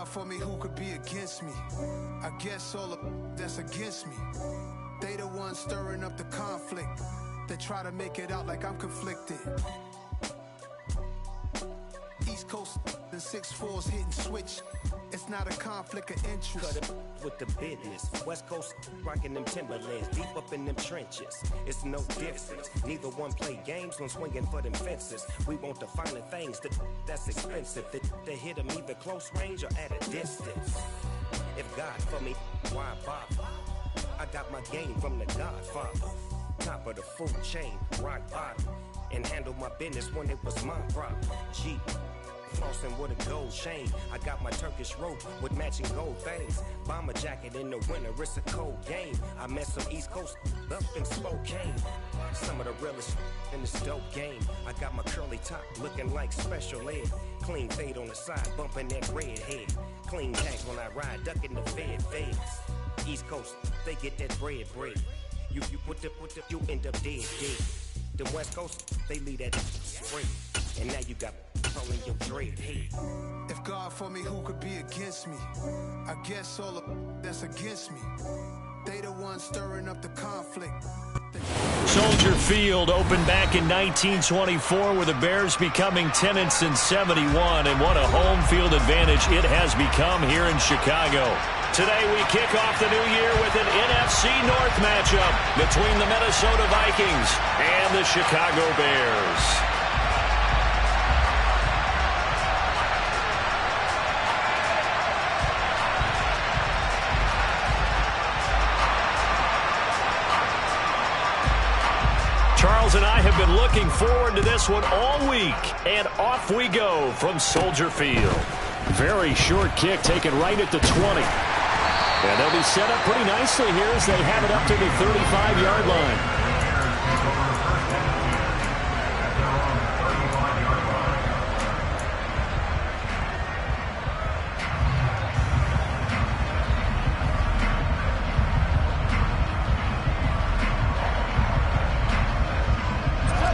God for me, who could be against me? I guess all of that's against me. They the ones stirring up the conflict. They try to make it out like I'm conflicted. East Coast and 6'4's hitting switch. It's not a conflict of interest. Cut it with the business. West Coast rocking them Timberlands, deep up in them trenches. It's no difference. Neither one play games when swinging for them fences. We want the finer things that's expensive. They hit them either close range or at a distance. If God for me, why bother? I got my game from the Godfather. Top of the food chain, rock bottom. And handle my business when it was my problem. G. Flossing with a gold chain. I got my Turkish rope with matching gold things. Bomber jacket in the winter, it's a cold game. I met some East Coast up in Spokane. Some of the realest in this dope game. I got my curly top looking like special ed. Clean fade on the side, bumping that red head. Clean tags when I ride, ducking the feds. East Coast, they get that bread. You put the, you end up dead. The West Coast, they leave that straight. And now you got in your dread head. If God for me, who could be against me? I guess all of that's against me. They the ones stirring up the conflict. Soldier Field opened back in 1924 with the Bears becoming tenants in 71, and what a home field advantage it has become here in Chicago. Today we kick off the new year with an NFC North matchup between the Minnesota Vikings and the Chicago Bears. Charles and I have been looking forward to this one all week, and off we go from Soldier Field. Very short kick taken right at the 20. And they'll be set up pretty nicely here as they have it up to the 35-yard line.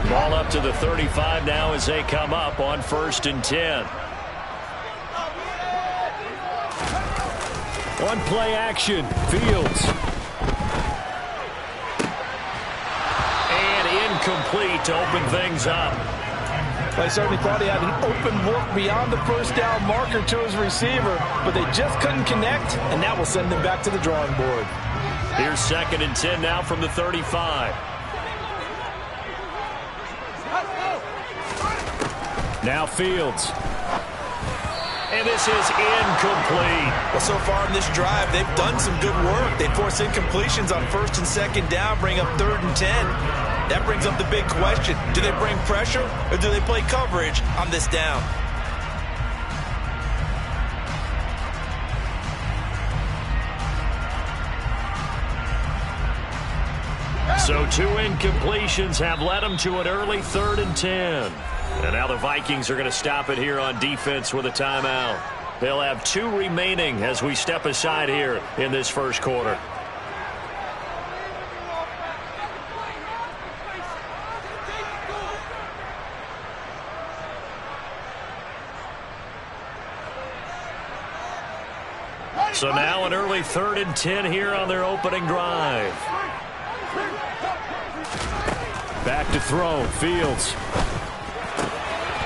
Ball up to the 35 now as they come up on 1st and 10. One play action, Fields. And incomplete to open things up. I certainly thought he had an open look beyond the first down marker to his receiver, but they just couldn't connect, and that will send them back to the drawing board. Here's 2nd and 10 now from the 35. Now Fields. And this is incomplete. Well, so far in this drive, they've done some good work. They force incompletions on 1st and 2nd down, bring up 3rd and 10. That brings up the big question. Do they bring pressure or do they play coverage on this down? So 2 incompletions have led them to an early 3rd and 10. And now the Vikings are going to stop it here on defense with a timeout. They'll have 2 remaining as we step aside here in this first quarter. So now an early 3rd and 10 here on their opening drive. Back to throw, Fields.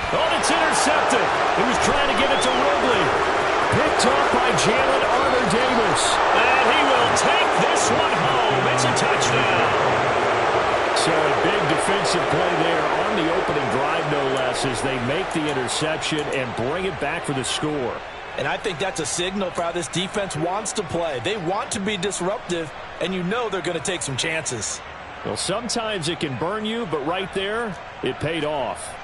Oh, it's intercepted. He was trying to get it to Ridley. Picked off by Jalen Armour-Davis. And he will take this one home. It's a touchdown. So a big defensive play there on the opening drive, no less, as they make the interception and bring it back for the score. And I think that's a signal for how this defense wants to play. They want to be disruptive, and you know they're going to take some chances. Well, sometimes it can burn you, but right there, it paid off.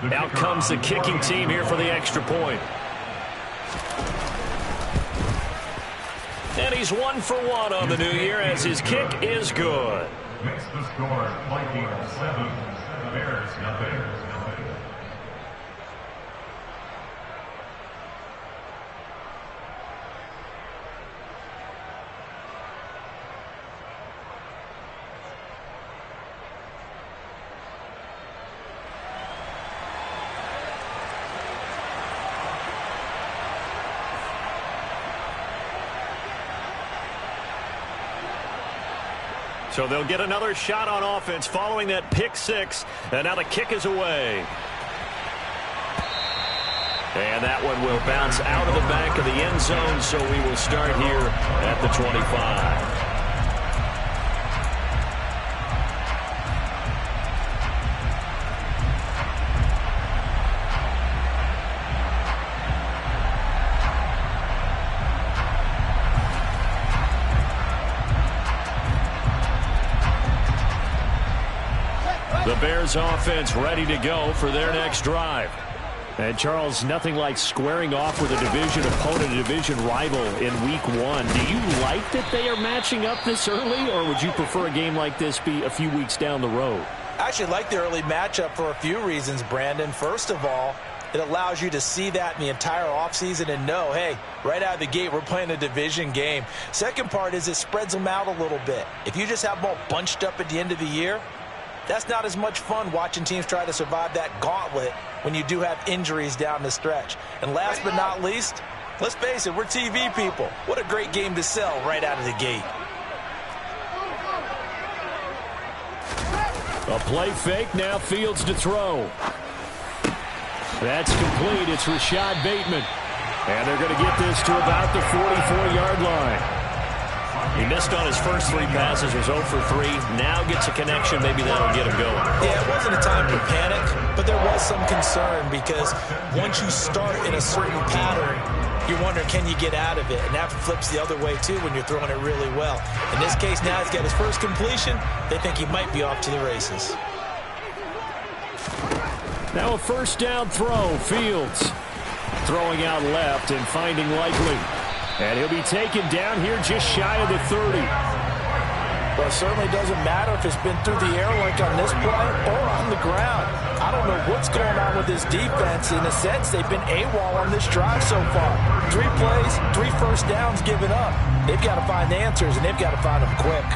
Out comes the kicking team here for the extra point. And he's 1 for 1 on the new year as his kick is good. Makes the score Vikings 7, Bears nothing. So they'll get another shot on offense following that pick six. And now the kick is away. And that one will bounce out of the back of the end zone, so we will start here at the 25. The Bears offense ready to go for their next drive. And, Charles, nothing like squaring off with a division opponent, a division rival in week one. Do you like that they are matching up this early, or would you prefer a game like this be a few weeks down the road? I actually like the early matchup for a few reasons, Brandon. First of all, it allows you to see that in the entire offseason and know, hey, right out of the gate, we're playing a division game. Second part is it spreads them out a little bit. If you just have them all bunched up at the end of the year, that's not as much fun watching teams try to survive that gauntlet when you do have injuries down the stretch. And last but not least, let's face it, we're TV people. What a great game to sell right out of the gate. A play fake, now Fields to throw. That's complete. It's Rashad Bateman. And they're going to get this to about the 44-yard line. He missed on his first three passes, was 0 for 3. Now gets a connection. Maybe that'll get him going. Yeah, it wasn't a time to panic, but there was some concern because once you start in a certain pattern, you're wondering, can you get out of it? And that flips the other way, too, when you're throwing it really well. In this case, now he's got his first completion. They think he might be off to the races. Now a first down throw. Fields throwing out left and finding Likely. And he'll be taken down here just shy of the 30. Well, it certainly doesn't matter if it's been through the air like on this play or on the ground. I don't know what's going on with this defense. In a sense, they've been AWOL on this drive so far. 3 plays, 3 first downs given up. They've got to find answers, and they've got to find them quick.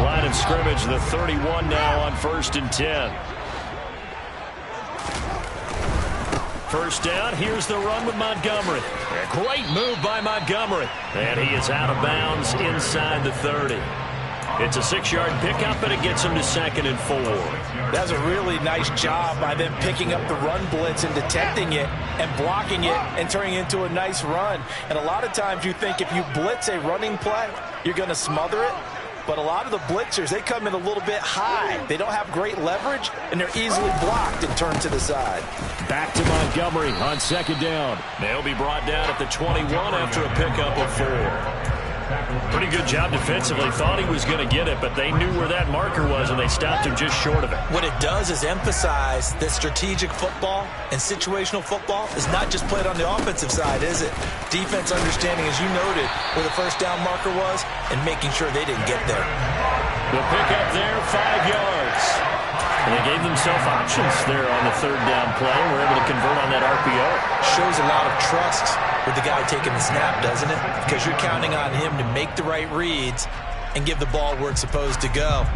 Line of scrimmage, the 31 now on 1st and 10. First down, here's the run with Montgomery. A great move by Montgomery. And he is out of bounds inside the 30. It's a 6-yard pickup, and it gets him to 2nd and 4. That's a really nice job by them picking up the run blitz and detecting it and blocking it and turning it into a nice run. And a lot of times you think if you blitz a running play, you're going to smother it. But a lot of the blitzers, they come in a little bit high. They don't have great leverage, and they're easily blocked and turned to the side. Back to Montgomery on 2nd down. They'll be brought down at the 21 after a pickup of 4. Pretty good job defensively. Thought he was going to get it, but they knew where that marker was, and they stopped him just short of it. What it does is emphasize that strategic football and situational football is not just played on the offensive side, is it? Defense understanding, as you noted, where the first down marker was and making sure they didn't get there. The pickup there, 5 yards. And they gave themselves options there on the 3rd down play and were able to convert on that RPO. Shows a lot of trust with the guy taking the snap, doesn't it? Because you're counting on him to make the right reads and give the ball where it's supposed to go.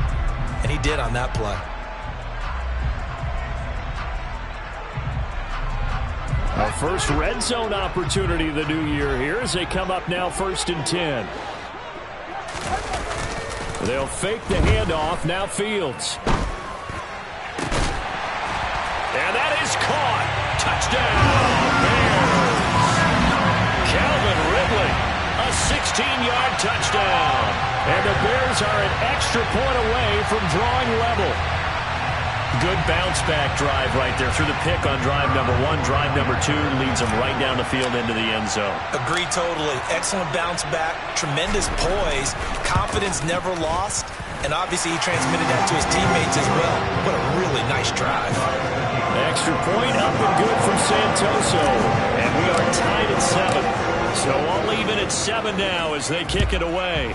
And he did on that play. Our first red zone opportunity of the new year here as they come up now 1st and 10. They'll fake the handoff. Now Fields. And that is caught. Touchdown, Bears. Calvin Ridley, a 16-yard touchdown. And the Bears are an extra point away from drawing level. Good bounce-back drive right there through the pick on drive number 1. Drive number 2 leads them right down the field into the end zone. Agree totally. Excellent bounce-back, tremendous poise, confidence never lost, and obviously he transmitted that to his teammates as well. What a really nice drive. Extra point up and good from Santoso. And we are tied at 7. So all even at 7 now as they kick it away.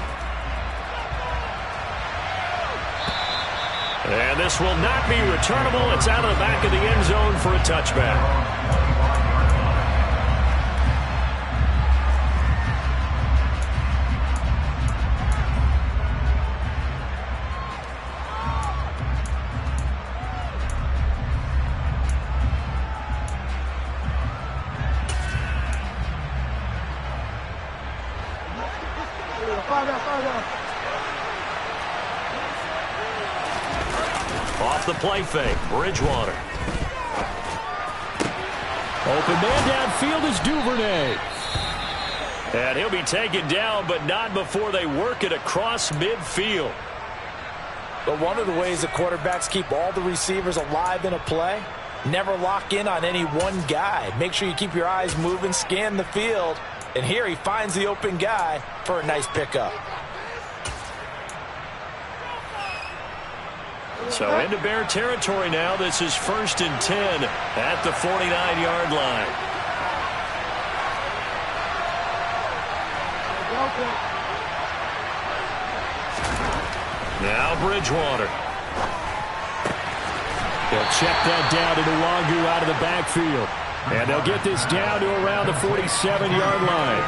And this will not be returnable. It's out of the back of the end zone for a touchback. Off the play fake, Bridgewater. Open man downfield is Duvernay. And he'll be taken down, but not before they work it across midfield. But one of the ways the quarterbacks keep all the receivers alive in a play, never lock in on any one guy. Make sure you keep your eyes moving, scan the field. And here he finds the open guy for a nice pickup. So into Bear territory now. This is 1st and 10 at the 49-yard line. Now Bridgewater. They'll check that down to Nwangu out of the backfield. And they'll get this down to around the 47-yard line.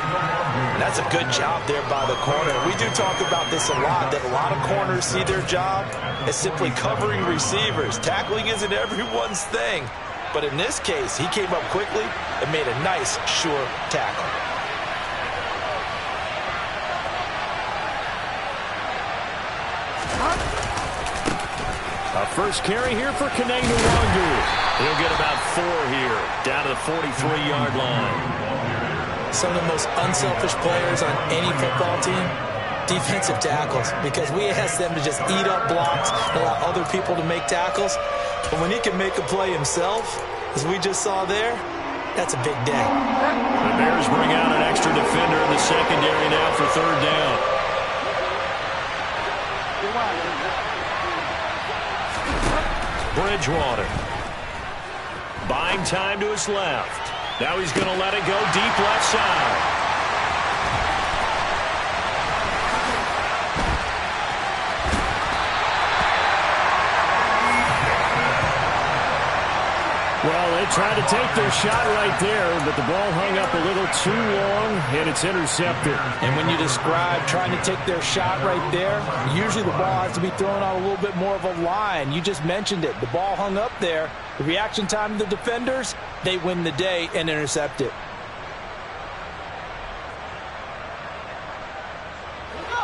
That's a good job there by the corner. We do talk about this a lot, that a lot of corners see their job as simply covering receivers. Tackling isn't everyone's thing. But in this case, he came up quickly and made a nice, sure tackle. A first carry here for Kene Nwangu. He'll get about 4 here, down to the 43-yard line. Some of the most unselfish players on any football team, defensive tackles, because we ask them to just eat up blocks and allow other people to make tackles. But when he can make a play himself, as we just saw there, that's a big day. The Bears bring out an extra defender in the secondary now for 3rd down. Bridgewater. Buying time to his left. Now he's going to let it go deep left side. Well, they tried to take their shot right there, but the ball hung up a little too long, and it's intercepted. And when you describe trying to take their shot right there, usually the ball has to be thrown on a little bit more of a line. You just mentioned it. The ball hung up there. The reaction time of the defenders, they win the day and intercept it.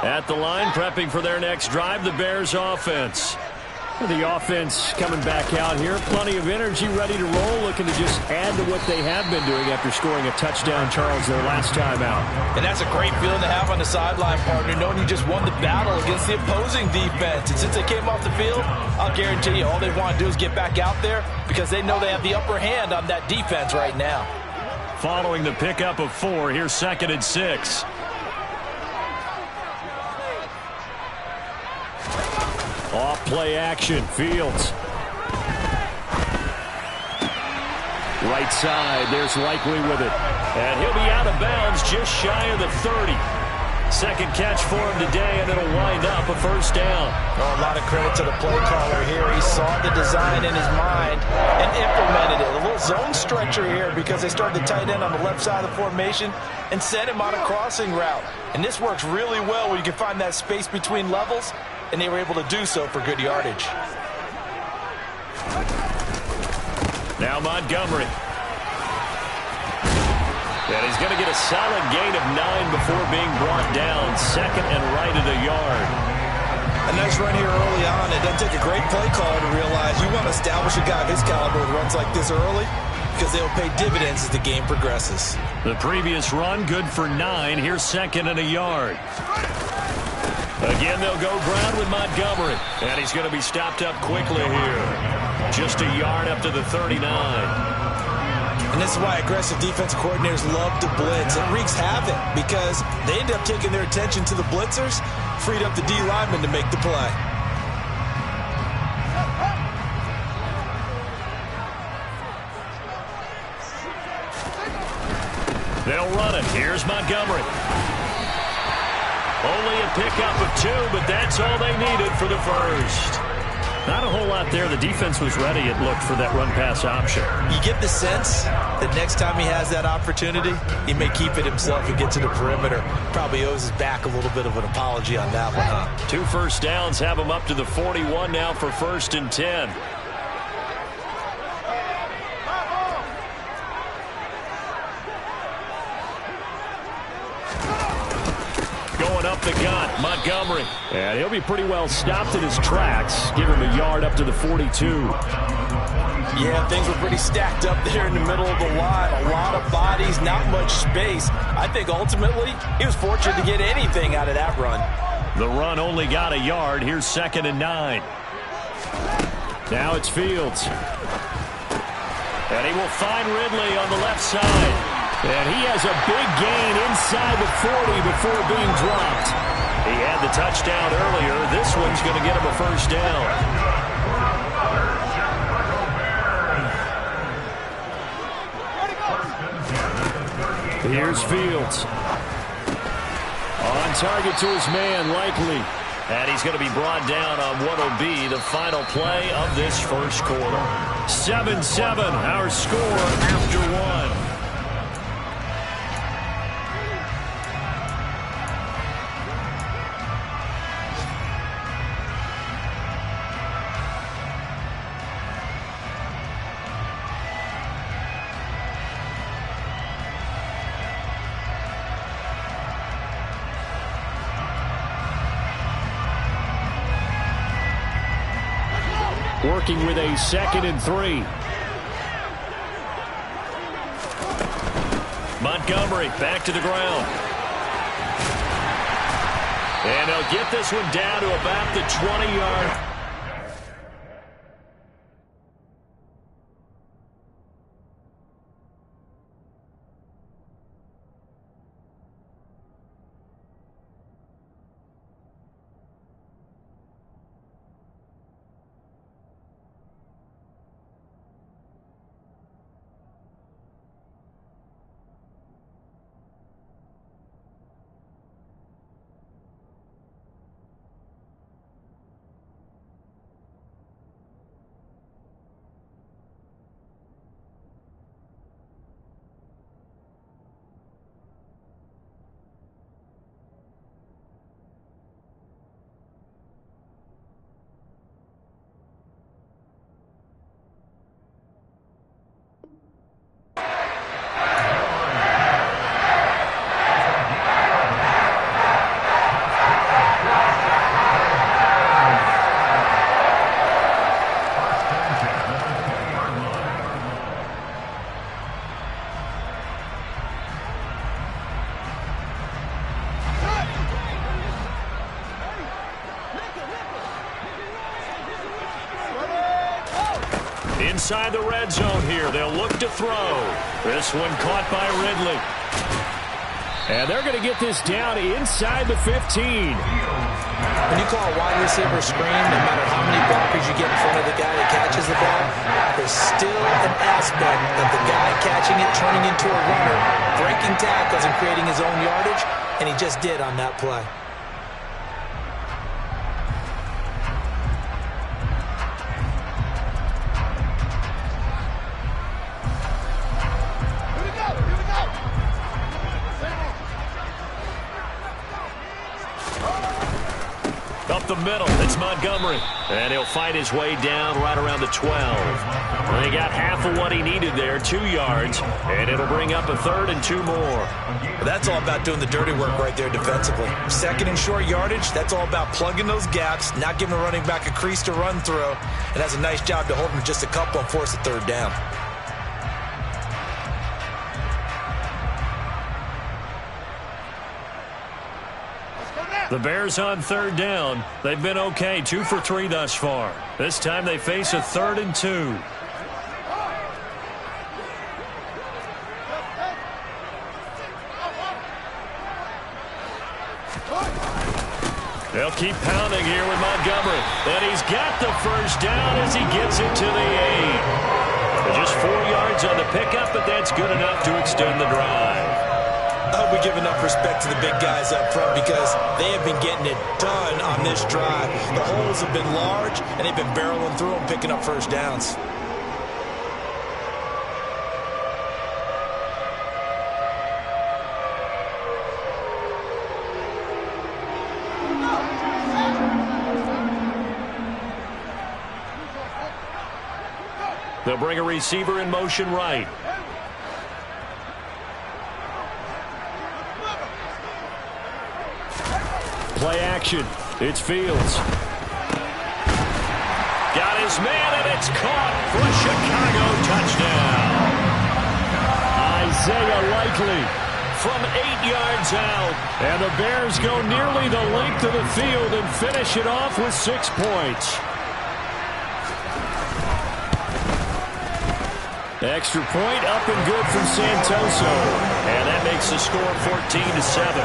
At the line, prepping for their next drive, the Bears offense. The offense coming back out here. Plenty of energy, ready to roll, looking to just add to what they have been doing after scoring a touchdown, Charles, their last time out. And that's a great feeling to have on the sideline, partner, knowing you just won the battle against the opposing defense. And since they came off the field, I'll guarantee you all they want to do is get back out there because they know they have the upper hand on that defense right now. Following the pickup of 4, here's 2nd and 6. Off play action, Fields. Right side, there's Likely with it. And he'll be out of bounds just shy of the 30. Second catch for him today, and it'll wind up a 1st down. Oh, a lot of credit to the play caller here. He saw the design in his mind and implemented it. A little zone stretcher here because they started the tight end on the left side of the formation and sent him on a crossing route. And this works really well where you can find that space between levels, and they were able to do so for good yardage. Now Montgomery. And he's going to get a solid gain of 9 before being brought down. 2nd and right at a yard. A nice run here early on. It doesn't take a great play caller to realize you want to establish a guy of his caliber with runs like this early because they'll pay dividends as the game progresses. The previous run, good for 9. Here's 2nd and a yard. Again, they'll go ground with Montgomery. And he's going to be stopped up quickly here. Just a yard up to the 39. And this is why aggressive defensive coordinators love to blitz. It wreaks havoc because they end up taking their attention to the blitzers, freed up the D lineman to make the play. They'll run it. Here's Montgomery. Only a pickup of 2, but that's all they needed for the 1st. Not a whole lot there. The defense was ready, it looked, for that run-pass option. You get the sense that next time he has that opportunity, he may keep it himself and get to the perimeter. Probably owes his back a little bit of an apology on that one, huh? 2 first downs have him up to the 41 now for 1st and 10. Going up the gut, Montgomery. And he'll be pretty well stopped in his tracks. Give him a yard up to the 42. Yeah, things were pretty stacked up there in the middle of the line. A lot of bodies, not much space. I think ultimately he was fortunate to get anything out of that run. The run only got a yard. Here's 2nd and 9. Now it's Fields. And he will find Ridley on the left side. And he has a big gain inside the 40 before being dropped. He had the touchdown earlier. This one's going to get him a first down. Here's Fields. On target to his man, Likely. And he's going to be brought down on what will be the final play of this first quarter. 7-7, our score after one. Working with a 2nd and 3. Montgomery back to the ground. And they'll get this one down to about the 20-yard. Inside the red zone here. They'll look to throw. This one caught by Ridley. And they're going to get this down inside the 15. When you call a wide receiver screen, no matter how many blockers you get in front of the guy that catches the ball, there's still an aspect of the guy catching it, turning into a runner, breaking tackles and creating his own yardage, and he just did on that play. Up the middle, it's Montgomery. And he'll fight his way down right around the 12. Well, he got half of what he needed there, 2 yards. And it'll bring up a 3rd and 2 more. Well, that's all about doing the dirty work right there defensively. 2nd and short yardage, that's all about plugging those gaps, not giving the running back a crease to run through. And that's a nice job to hold him just a couple and force the 3rd down. The Bears on 3rd down. They've been okay, 2 for 3 thus far. This time they face a 3rd and 2. They'll keep pounding here with Montgomery. And he's got the first down as he gets it to the 8. Just 4 yards on the pickup, but that's good enough to extend the drive. I hope we give enough respect to the big guys up front because they have been getting it done on this drive. The holes have been large, and they've been barreling through them, picking up first downs. They'll bring a receiver in motion right. play action. It's Fields. Got his man, and it's caught for a Chicago touchdown. Isaiah Likely from 8 yards out. And the Bears go nearly the length of the field and finish it off with 6 points. Extra point up and good from Santoso. And that makes the score 14-7.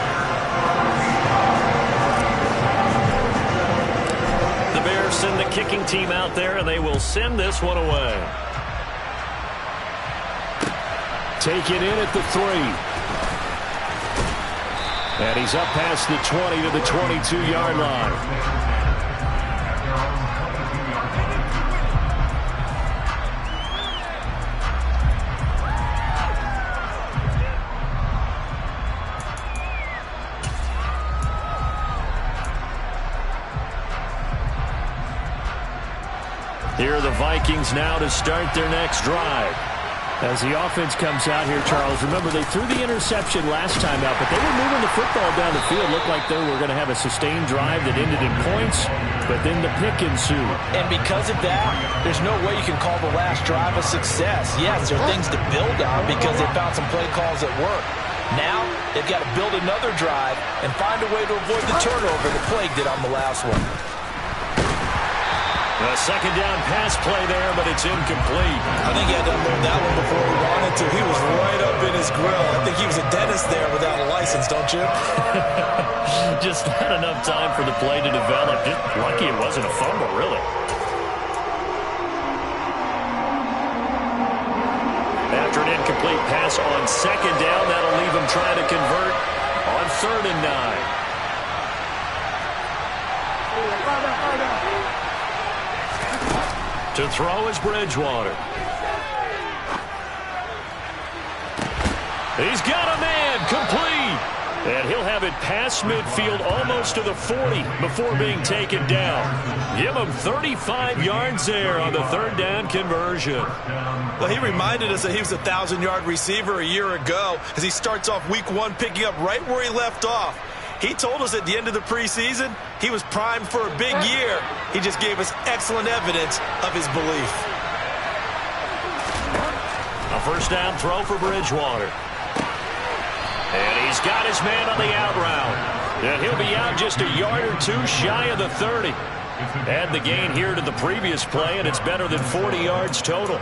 The Bears send the kicking team out there, and they will send this one away. Taken in at the 3. And he's up past the 20 to the 22-yard line. Here are the Vikings now to start their next drive. As the offense comes out here, Charles, remember they threw the interception last time out, but they were moving the football down the field. Looked like they were going to have a sustained drive that ended in points, but then the pick ensued. And because of that, there's no way you can call the last drive a success. Yes, there are things to build on because they found some play calls that work. Now, they've got to build another drive and find a way to avoid the turnover that plagued it on the last one. A second down pass play there, but it's incomplete. I think he had to unload that one before he wanted to. He was right up in his grill. I think he was a dentist there without a license, don't you? Just not enough time for the play to develop. Just lucky it wasn't a fumble, really. After an incomplete pass on second down, that'll leave him trying to convert on 3rd and 9. To throw is Bridgewater. He's got a man, complete. And he'll have it past midfield almost to the 40 before being taken down. Give him 35 yards there on the 3rd down conversion. Well, he reminded us that he was a 1,000-yard receiver a year ago as he starts off week 1 picking up right where he left off. He told us at the end of the preseason he was primed for a big year. He just gave us excellent evidence of his belief. A 1st down throw for Bridgewater. And he's got his man on the out route. And he'll be out just a yard or 2 shy of the 30. Add the gain here to the previous play, and it's better than 40 yards total.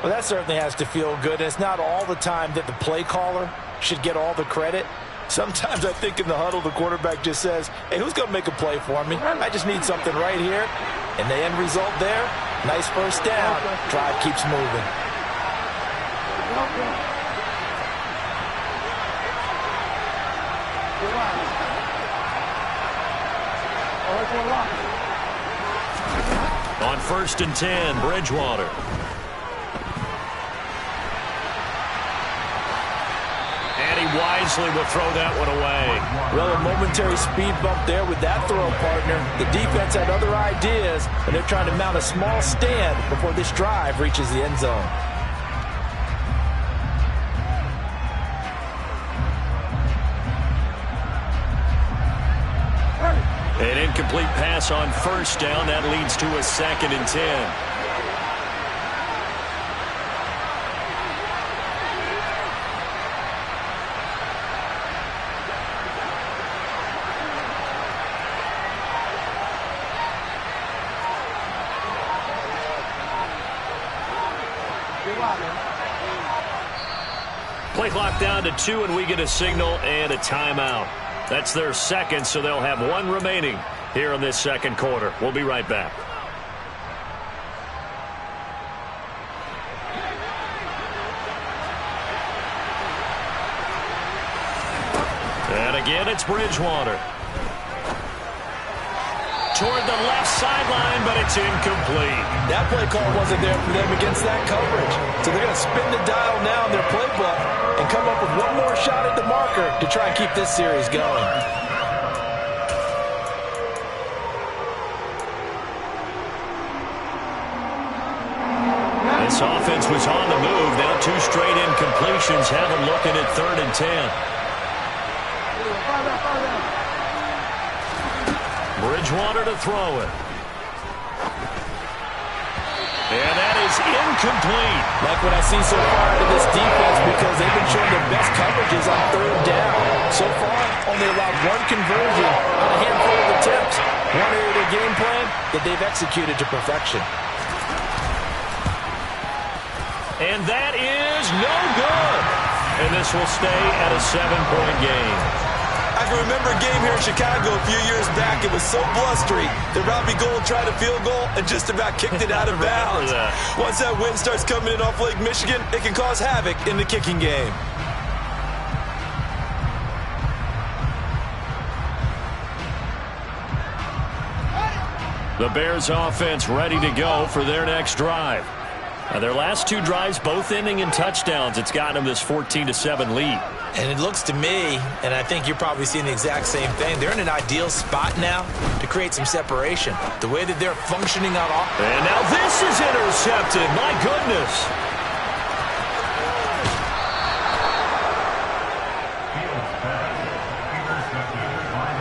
Well, that certainly has to feel good. It's not all the time that the play caller should get all the credit. Sometimes I think in the huddle, the quarterback just says, hey, who's going to make a play for me? I just need something right here. And the end result there, nice 1st down. Drive keeps moving. On 1st and 10, Bridgewater. Wisely will throw that one away. Well, a momentary speed bump there with that throw, partner. The defense had other ideas, and they're trying to mount a small stand before this drive reaches the end zone. An incomplete pass on 1st down. That leads to a 2nd and 10. Play clock down to 2, and we get a signal and a timeout. That's their 2nd, so they'll have 1 remaining here in this 2nd quarter. We'll be right back. And again, it's Bridgewater. Toward the left sideline, but it's incomplete. That play call wasn't there for them against that coverage. So they're going to spin the dial now in their playbook and come up with one more shot at the marker to try and keep this series going. This offense was on the move. Now 2 straight incompletions have them looking at 3rd and 10. Bridgewater to throw it. And that is incomplete. Like what I've seen so far out of this defense, because they've been showing their best coverages on third down. So far, only allowed one conversion on a handful of attempts. One area of their game plan that they've executed to perfection. And that is no good. And this will stay at a 7-point game. I can remember a game here in Chicago a few years back. It was so blustery that Robbie Gould tried a field goal and just about kicked it out of bounds. Once that wind starts coming in off Lake Michigan, it can cause havoc in the kicking game. The Bears offense ready to go for their next drive. Now, their last two drives both ending in touchdowns. It's gotten them this 14-7 lead. And it looks to me, and I think you're probably seeing the exact same thing, they're in an ideal spot now to create some separation. The way that they're functioning on offense. And now this is intercepted. My goodness.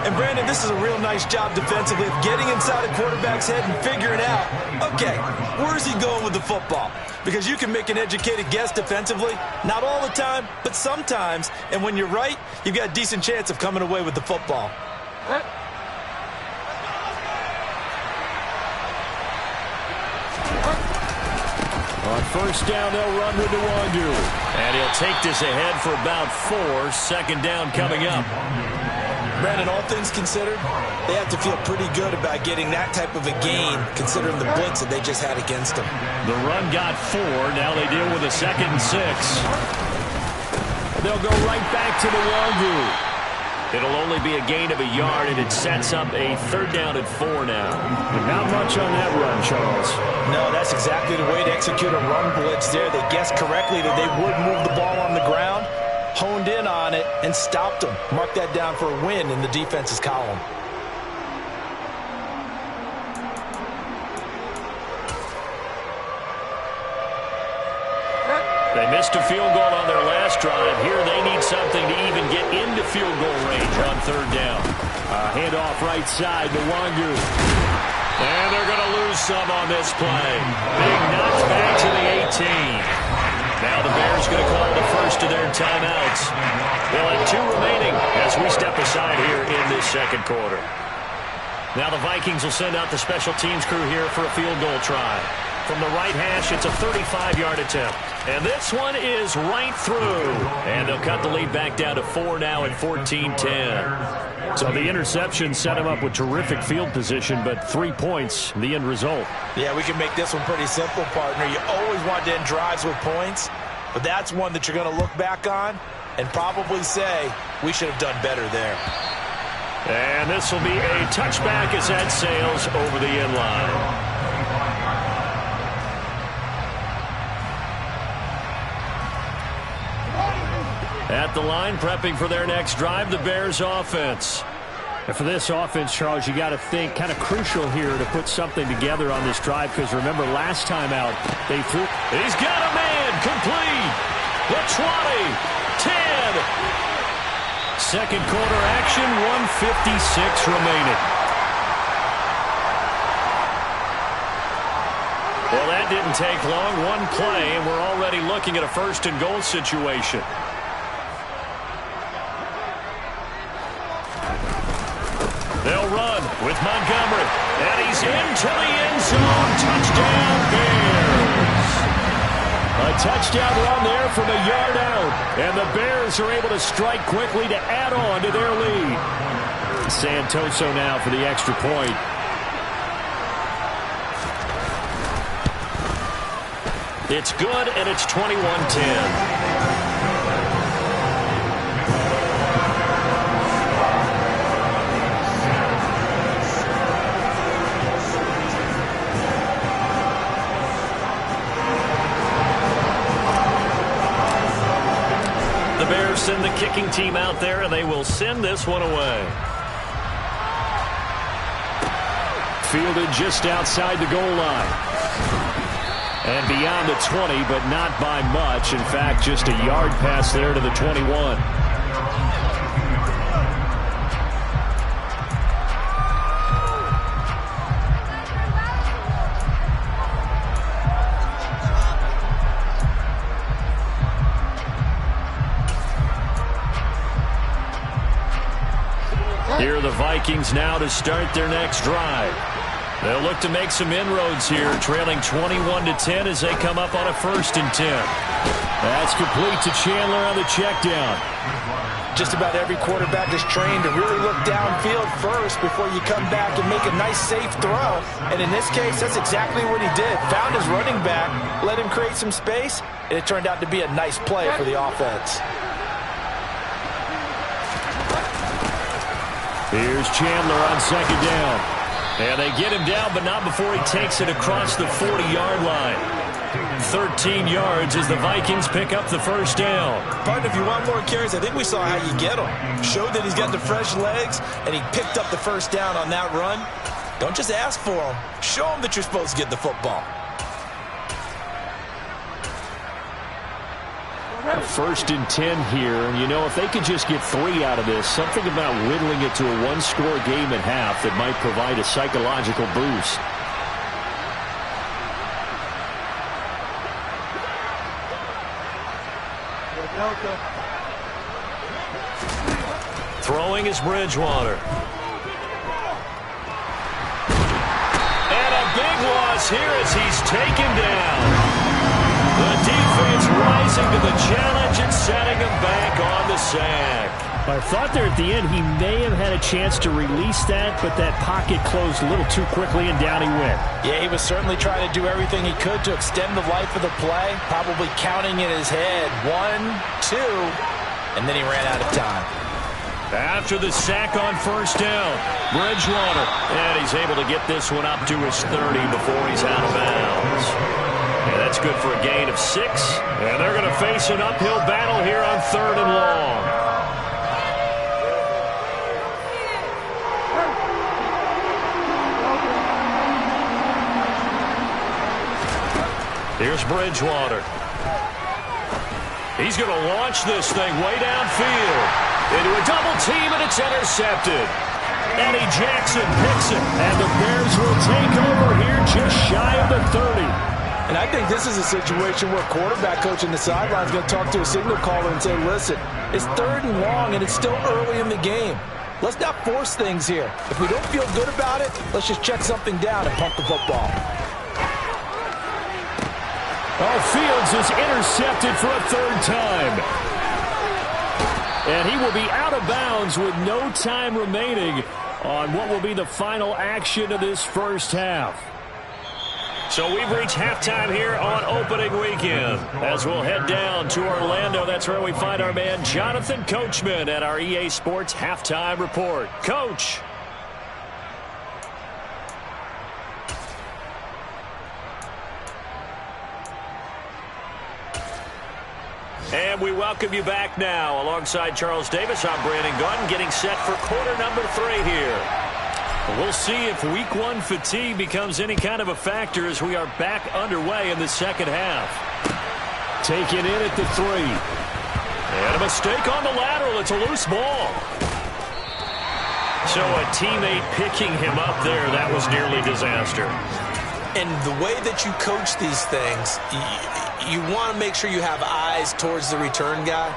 And Brandon, this is a real nice job defensively of getting inside a quarterback's head and figuring out, okay, where's he going with the football? Because you can make an educated guess defensively, not all the time, but sometimes. And when you're right, you've got a decent chance of coming away with the football. On first down, they'll run with Nwangu. And he'll take this ahead for about 4. Second down coming up. Brandon, all things considered, they have to feel pretty good about getting that type of a gain, considering the blitz that they just had against them. The run got 4. Now they deal with a 2nd and 6. They'll go right back to Nwangu. It'll only be a gain of a yard, and it sets up a 3rd down and 4 now. And not much on that run, Charles. No, that's exactly the way to execute a run blitz there. They guessed correctly that they would move the ball on the ground, honed in on it, and stopped them. Mark that down for a win in the defense's column. They missed a field goal on their last drive. Here they need something to even get into field goal range on 3rd down. Handoff right side to Nwangu. And they're going to lose some on this play. Big knock back to the 18. Now the Bears going to call the first of their timeouts. They'll have 2 remaining as we step aside here in this 2nd quarter. Now the Vikings will send out the special teams crew here for a field goal try. From the right hash, it's a 35-yard attempt. And this one is right through. And they'll cut the lead back down to 4 now at 14-10. So the interception set him up with terrific field position, but 3 points, the end result. Yeah, we can make this one pretty simple, partner. You always want to end drives with points, but that's one that you're going to look back on and probably say, we should have done better there. And this will be a touchback as that sails over the end line. At the line, prepping for their next drive, the Bears offense. And for this offense, Charles, you got to think kind of crucial here to put something together on this drive, because remember last time out, they threw. He's got a man complete. The 20, 10. 2nd quarter action, 1:56 remaining. Well, that didn't take long. One play, and we're already looking at a 1st and goal situation. They'll run with Montgomery. And he's into the end zone. Touchdown, Bears. A touchdown run there from a yard out. And the Bears are able to strike quickly to add on to their lead. Santoso now for the extra point. It's good, and it's 21-10. The Bears send the kicking team out there, and they will send this one away. Fielded just outside the goal line. And beyond the 20, but not by much. In fact, just a yard pass there to the 21. Here are the Vikings now to start their next drive. They'll look to make some inroads here, trailing 21-10 as they come up on a 1st and 10. That's complete to Chandler on the check down. Just about every quarterback is trained to really look downfield first before you come back and make a nice, safe throw. And in this case, that's exactly what he did. Found his running back, let him create some space, and it turned out to be a nice play for the offense. Here's Chandler on 2nd down. And they get him down, but not before he takes it across the 40-yard line. 13 yards as the Vikings pick up the 1st down. Partner, if you want more carries, I think we saw how you get him. Showed that he's got the fresh legs, and he picked up the 1st down on that run. Don't just ask for him. Show him that you're supposed to get the football. 1st and 10 here, and you know, if they could just get 3 out of this, something about whittling it to a 1-score game at half that might provide a psychological boost. Throwing is Bridgewater. And a big loss here as he's taken down. The defense rising to the challenge and setting him back on the sack. I thought there at the end he may have had a chance to release that, but that pocket closed a little too quickly and down he went. Yeah, he was certainly trying to do everything he could to extend the life of the play, probably counting in his head 1, 2, and then he ran out of time. After the sack on 1st down, Bridgewater, and he's able to get this one up to his 30 before he's out of bounds. And that's good for a gain of 6. And they're going to face an uphill battle here on 3rd and long. Here's Bridgewater. He's going to launch this thing way downfield. Into a double team, and it's intercepted. Eddie Jackson picks it, and the Bears will take over here just shy of the 30. And I think this is a situation where quarterback coach in the sideline is going to talk to a signal caller and say, listen, it's 3rd and long, and it's still early in the game. Let's not force things here. If we don't feel good about it, let's just check something down and pump the football. Oh, Fields is intercepted for a 3rd time. And he will be out of bounds with no time remaining on what will be the final action of this 1st half. So we've reached halftime here on opening weekend. As we'll head down to Orlando, that's where we find our man Jonathan Coachman at our EA Sports Halftime Report. Coach. And we welcome you back now. Alongside Charles Davis, I'm Brandon Gaudin, getting set for quarter number 3 here. We'll see if week 1 fatigue becomes any kind of a factor as we are back underway in the 2nd half. Taken in at the 3. And a mistake on the lateral. It's a loose ball. So a teammate picking him up there, that was nearly disaster. And the way that you coach these things, you want to make sure you have eyes towards the return guy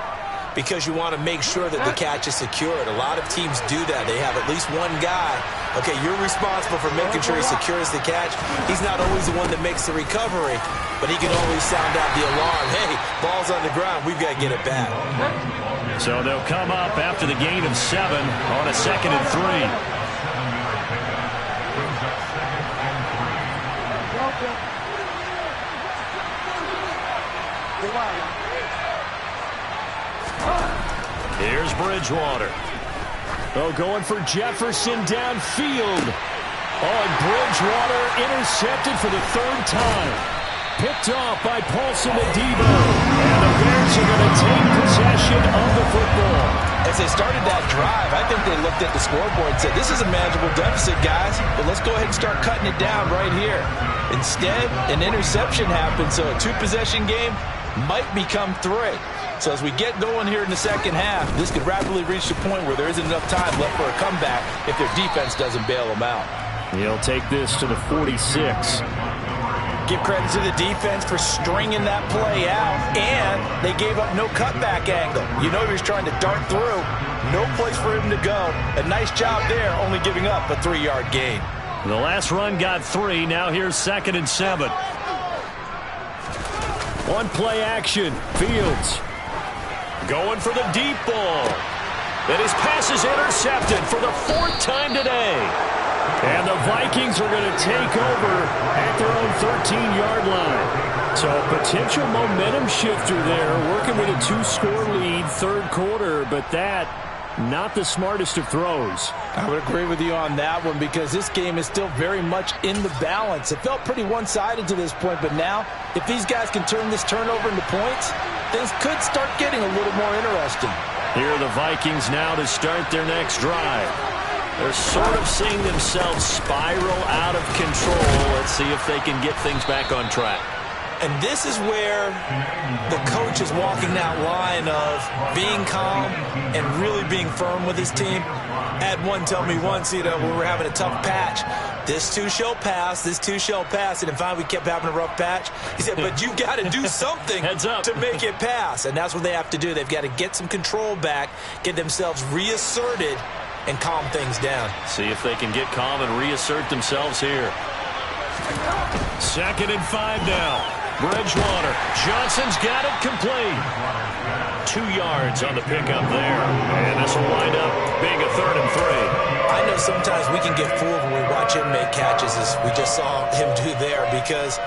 because you want to make sure that the catch is secured. A lot of teams do that. They have at least one guy. Okay, you're responsible for making sure he secures the catch. He's not always the one that makes the recovery, but he can always sound out the alarm. Hey, ball's on the ground. We've got to get it back. So they'll come up after the gain of 7 on a 2nd and 3. Here's Bridgewater. Oh, going for Jefferson downfield. Oh, and Bridgewater intercepted for the 3rd time. Picked off by Paulson Adebo. And the Bears are going to take possession of the football. As they started that drive, I think they looked at the scoreboard and said, this is a manageable deficit, guys, but let's go ahead and start cutting it down right here. Instead, an interception happened, so a 2-possession game might become 3. So as we get going here in the 2nd half, this could rapidly reach the point where there isn't enough time left for a comeback if their defense doesn't bail them out. He'll take this to the 46. give credit to the defense for stringing that play out, and they gave up no cutback angle. You know he was trying to dart through. No place for him to go. A nice job there, only giving up a 3-yard gain. The last run got 3. Now here's 2nd and 7. One play action. Fields going for the deep ball. And his pass is intercepted for the 4th time today. And the Vikings are going to take over at their own 13-yard line. So a potential momentum shifter there, working with a 2-score lead, 3rd quarter, but that not the smartest of throws. I would agree with you on that one because this game is still very much in the balance. It felt pretty one-sided to this point, but now if these guys can turn this turnover into points, things could start getting a little more interesting. Here are the Vikings now to start their next drive. They're sort of seeing themselves spiral out of control. Let's see if they can get things back on track. And this is where the coach is walking that line of being calm and really being firm with his team. I had one tell me once, when we were having a tough patch, this too shall pass, this too shall pass. And finally we kept having a rough patch. He said, but you got to do something to make it pass. And that's what they have to do. They've got to get some control back, get themselves reasserted, and calm things down. See if they can get calm and reassert themselves here. 2nd and 5 now. Bridgewater. Johnson's got it complete. 2 yards on the pickup there. And this will wind up being a 3rd and 3. I know sometimes we can get fooled when we watch him make catches, as we just saw him do there, because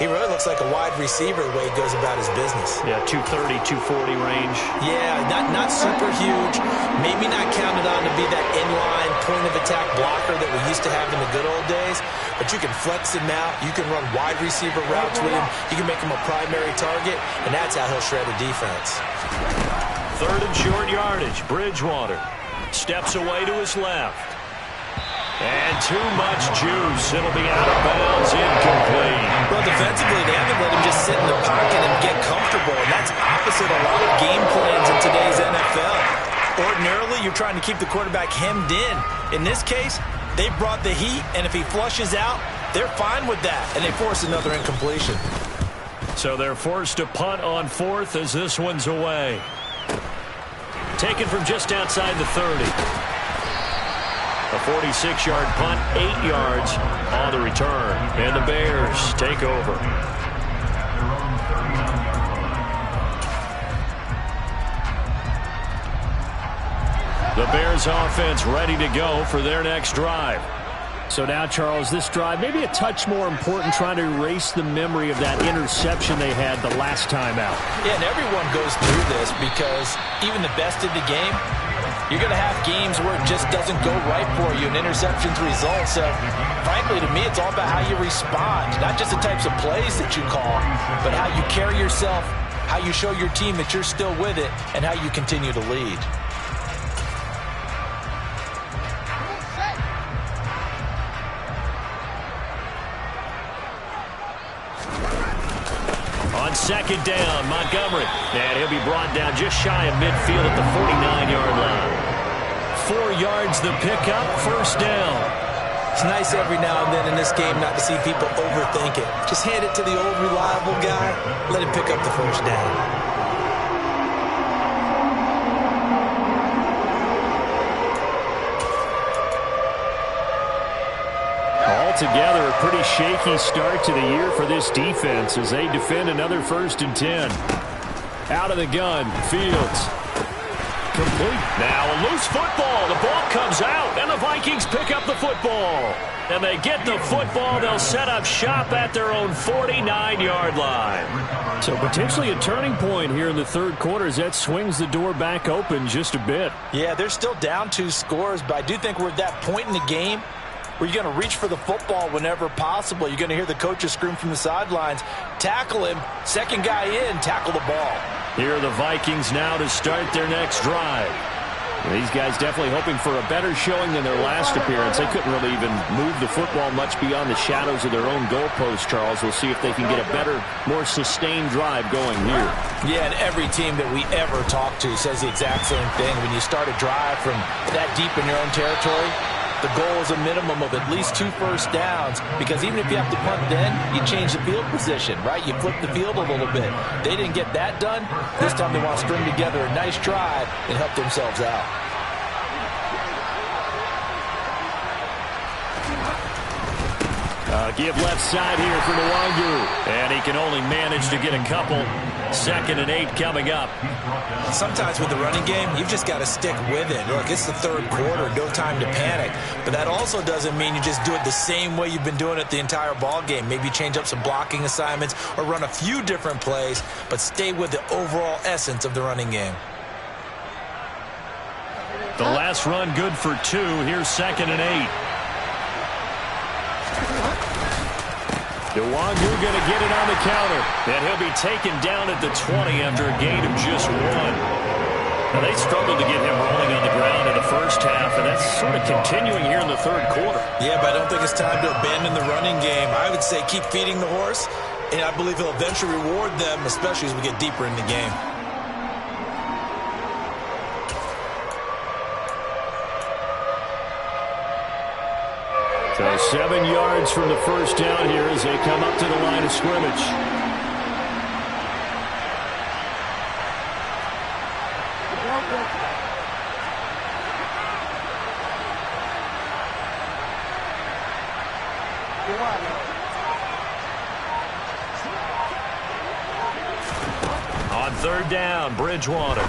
he really looks like a wide receiver the way he goes about his business. Yeah, 230, 240 range. Yeah, not super huge. Maybe not counted on to be that inline point-of-attack blocker that we used to have in the good old days. But you can flex him out. You can run wide receiver routes with him. You can make him a primary target, and that's how he'll shred a defense. 3rd and short yardage. Bridgewater steps away to his left. And too much juice. It'll be out of bounds, incomplete. Well, defensively, they haven't let him just sit in the pocket and get comfortable, and that's opposite a lot of game plans in today's NFL. Ordinarily, you're trying to keep the quarterback hemmed in. In this case, they brought the heat, and if he flushes out, they're fine with that, and they force another incompletion. So they're forced to punt on 4th as this one's away. Taken from just outside the 30. A 46-yard punt, 8 yards on the return. And the Bears take over. The Bears offense ready to go for their next drive. So now, Charles, this drive maybe a touch more important, trying to erase the memory of that interception they had the last time out. Yeah, and everyone goes through this because even the best in the game, you're going to have games where it just doesn't go right for you, and interceptions result. So, frankly, to me, it's all about how you respond, not just the types of plays that you call, but how you carry yourself, how you show your team that you're still with it, and how you continue to lead. On 2nd down, Montgomery. And he'll be brought down just shy of midfield at the 49-yard line. 4 yards the pickup, 1st down. It's nice every now and then in this game not to see people overthink it. Just hand it to the old reliable guy. Let him pick up the 1st down. Altogether, a pretty shaky start to the year for this defense as they defend another 1st and 10. Out of the gun, Fields. Complete. Now a loose football. The ball comes out, and the Vikings pick up the football. And they get the football. They'll set up shop at their own 49-yard line. So potentially a turning point here in the 3rd quarter as that swings the door back open just a bit. Yeah, they're still down 2 scores, but I do think we're at that point in the game where you're going to reach for the football whenever possible. You're going to hear the coaches scream from the sidelines, tackle him, 2nd guy in, tackle the ball. Here are the Vikings now to start their next drive. These guys definitely hoping for a better showing than their last appearance. They couldn't really even move the football much beyond the shadows of their own goalpost, Charles. We'll see if they can get a better, more sustained drive going here. Yeah, and every team that we ever talk to says the exact same thing. When you start a drive from that deep in your own territory, the goal is a minimum of at least 2 first downs, because even if you have to punt then, you change the field position, right? You flip the field a little bit. They didn't get that done. This time they want to string together a nice drive and help themselves out. Give left side here for Nwangu. And he can only manage to get a couple. 2nd and 8 coming up. Sometimes with the running game, you've just got to stick with it. Look, it's the 3rd quarter, no time to panic. But that also doesn't mean you just do it the same way you've been doing it the entire ball game. Maybe change up some blocking assignments or run a few different plays, but stay with the overall essence of the running game. The last run good for 2. Here's 2nd and 8. Nwangu going to get it on the counter. And he'll be taken down at the 20 after a gain of just 1. Now, they struggled to get him rolling on the ground in the first half, and that's sort of continuing here in the 3rd quarter. Yeah, but I don't think it's time to abandon the running game. I would say keep feeding the horse, and I believe he'll eventually reward them, especially as we get deeper in the game. So 7 yards from the first down here as they come up to the line of scrimmage. On 3rd down, Bridgewater.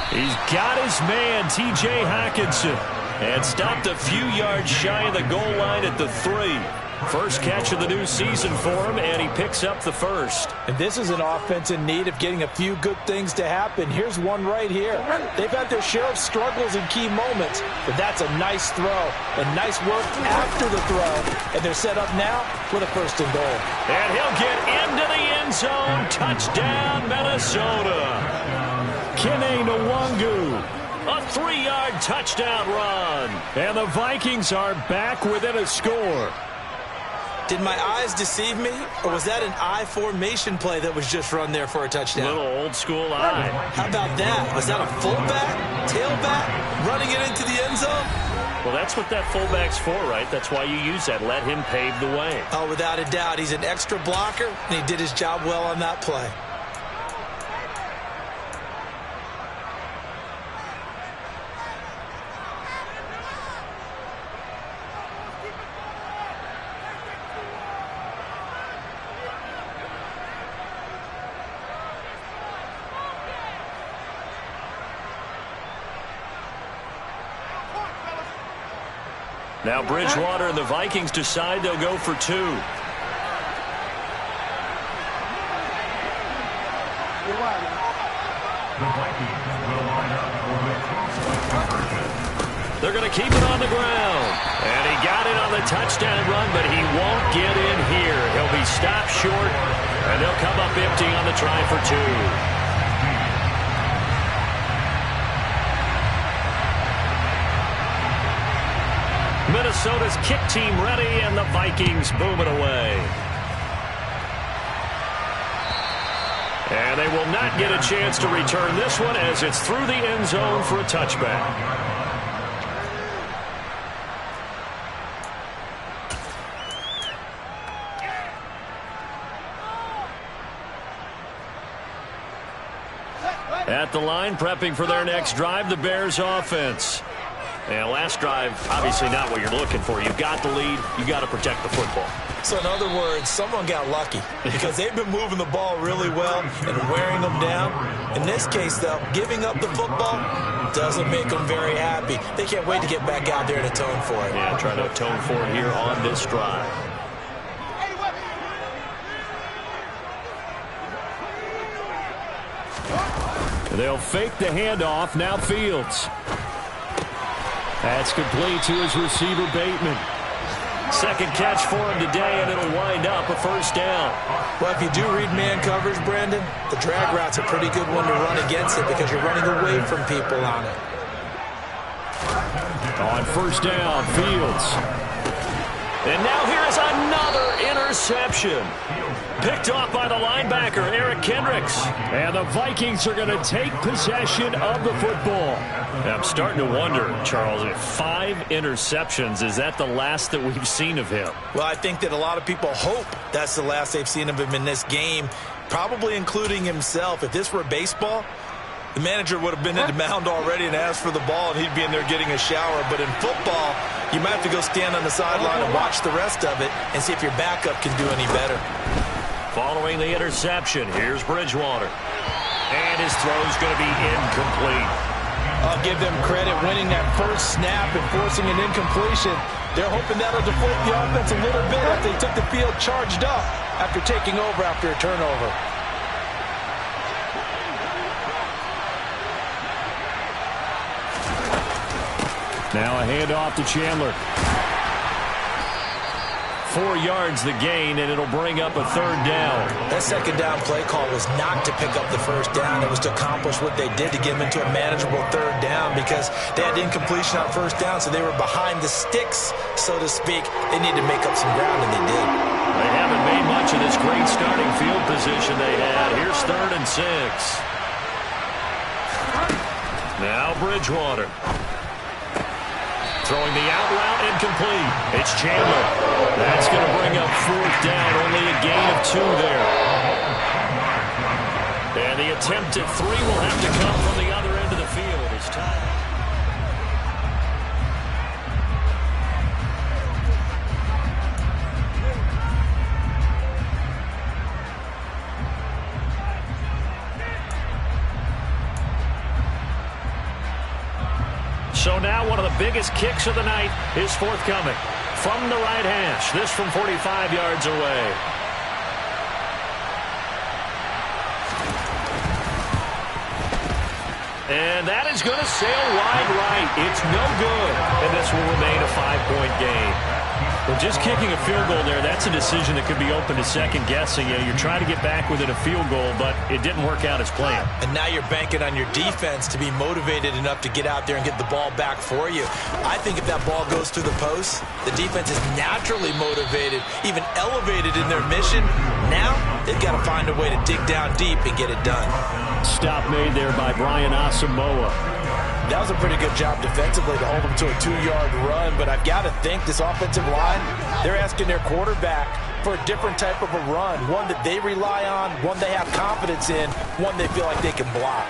He's got his man, T.J. Hockenson. And stopped a few yards shy of the goal line at the 3. First catch of the new season for him, and he picks up the first. And this is an offense in need of getting a few good things to happen. Here's one right here. They've had their share of struggles in key moments, but that's a nice throw and nice work after the throw. And they're set up now with a 1st and goal. And he'll get into the end zone. Touchdown, Minnesota. Kene Nwangu. A 3-yard touchdown run. And the Vikings are back within a score. Did my eyes deceive me, or was that an I formation play that was just run there for a touchdown? Little old school eye. How about that? Was that a fullback, tailback, running it into the end zone? Well, that's what that fullback's for, right? That's why you use that. Let him pave the way. Oh, without a doubt. He's an extra blocker, and he did his job well on that play. Now Bridgewater and the Vikings decide they'll go for 2. They're going to keep it on the ground. And he got it on the touchdown run, but he won't get in here. He'll be stopped short, and they'll come up empty on the try for 2. Minnesota's kick team ready, and the Vikings boom it away. And they will not get a chance to return this one as it's through the end zone for a touchback. At the line, prepping for their next drive, the Bears offense. And last drive, obviously not what you're looking for. You've got the lead. You've got to protect the football. So in other words, someone got lucky because they've been moving the ball really well and wearing them down. In this case, though, giving up the football doesn't make them very happy. They can't wait to get back out there and atone for it. Yeah, trying to atone for it here on this drive. They'll fake the handoff. Now Fields. That's complete to his receiver, Bateman. Second catch for him today, and it'll wind up a first down. Well, if you do read man coverage, Brandon, the drag route's a pretty good one to run against it because you're running away from people on it. On first down, Fields. And now here is another interception. interception. Picked off by the linebacker, Eric Kendricks. And the Vikings are going to take possession of the football. Now, I'm starting to wonder, Charles, if 5 interceptions, is that the last that we've seen of him? Well, I think that a lot of people hope that's the last they've seen of him in this game, probably including himself. If this were baseball, the manager would have been in the mound already and asked for the ball, and he'd be in there getting a shower. But in football, you might have to go stand on the sideline and watch the rest of it and see if your backup can do any better. Following the interception, here's Bridgewater. And his throw's going to be incomplete. I'll give them credit winning that first snap and forcing an incompletion. They're hoping that'll deflate the offense a little bit after they took the field charged up after taking over after a turnover. Now a handoff to Chandler. 4 yards the gain, and it'll bring up a 3rd down. That second down play call was not to pick up the first down. It was to accomplish what they did to get them into a manageable 3rd down because they had incompletion on first down, so they were behind the sticks, so to speak. They needed to make up some ground, and they did. They haven't made much of this great starting field position they had. Here's 3rd and 6. Now Bridgewater. Throwing the out route, incomplete. It's Chandler. That's going to bring up 4th down. Only a gain of 2 there. And the attempt at 3 will have to come from the other end of the field. It's time. So now one of the biggest kicks of the night is forthcoming from the right hash. This from 45 yards away. And that is going to sail wide right. It's no good. And this will remain a 5-point game. Well, just kicking a field goal there, that's a decision that could be open to second guessing. You know, you're trying to get back within a field goal, but it didn't work out as planned. And now you're banking on your defense to be motivated enough to get out there and get the ball back for you. I think if that ball goes through the post, the defense is naturally motivated, even elevated in their mission. Now they've got to find a way to dig down deep and get it done. Stop made there by Brian Asamoah. That was a pretty good job defensively to hold them to a 2-yard run, but I've got to think this offensive line, they're asking their quarterback for a different type of a run, one that they rely on, one they have confidence in, one they feel like they can block.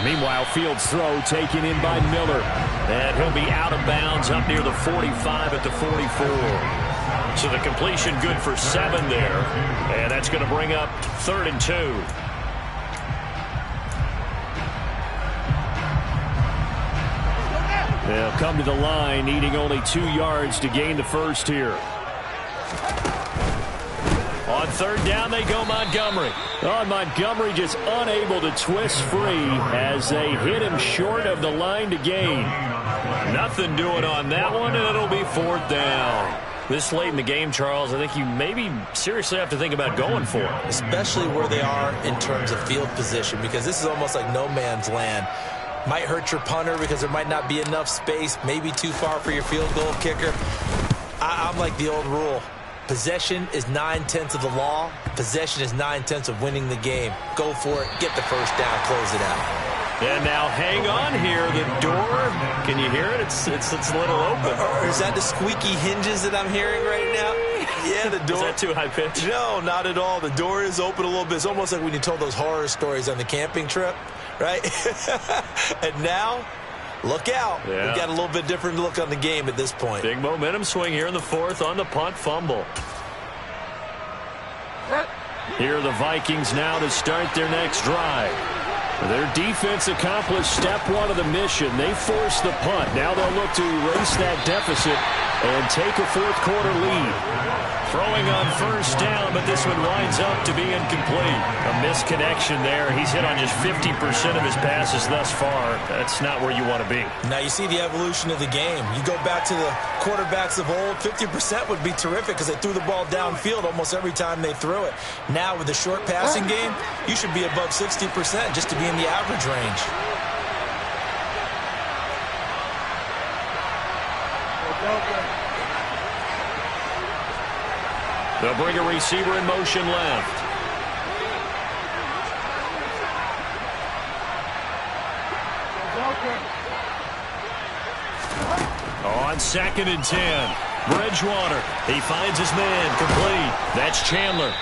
Meanwhile, Fields' throw taken in by Miller, and he'll be out of bounds up near the 45 at the 44. So the completion good for 7 there, and that's going to bring up 3rd and 2. They'll come to the line, needing only 2 yards to gain the first here. On 3rd down, they go Montgomery. Oh, Montgomery just unable to twist free as they hit him short of the line to gain. Nothing doing on that one, and it'll be 4th down. This late in the game, Charles, I think you maybe seriously have to think about going for it. Especially where they are in terms of field position, because this is almost like no man's land. Might hurt your punter because there might not be enough space, maybe too far for your field goal kicker. I'm like the old rule. Possession is 9/10 of the law. Possession is 9/10 of winning the game. Go for it. Get the first down. Close it out. And now hang on here. The door, can you hear it? It's a little open. Or is that the squeaky hinges that I'm hearing right now? Yeah, the door. Is that too high pitch? No, not at all. The door is open a little bit. It's almost like when you told those horror stories on the camping trip, right? And now, look out. Yeah. We've got a little bit different look on the game at this point. Big momentum swing here in the 4th on the punt fumble. Here are the Vikings now to start their next drive. Their defense accomplished step 1 of the mission. They forced the punt. Now they'll look to erase that deficit and take a 4th quarter lead. Throwing on 1st down, but this one winds up to be incomplete. A misconnection there. He's hit on just 50% of his passes thus far. That's not where you want to be. Now you see the evolution of the game. You go back to the quarterbacks of old, 50% would be terrific because they threw the ball downfield almost every time they threw it. Now with the short passing game, you should be above 60% just to be in the average range. They'll bring a receiver in motion left. On 2nd and 10. Bridgewater. He finds his man. Complete. That's Chandler.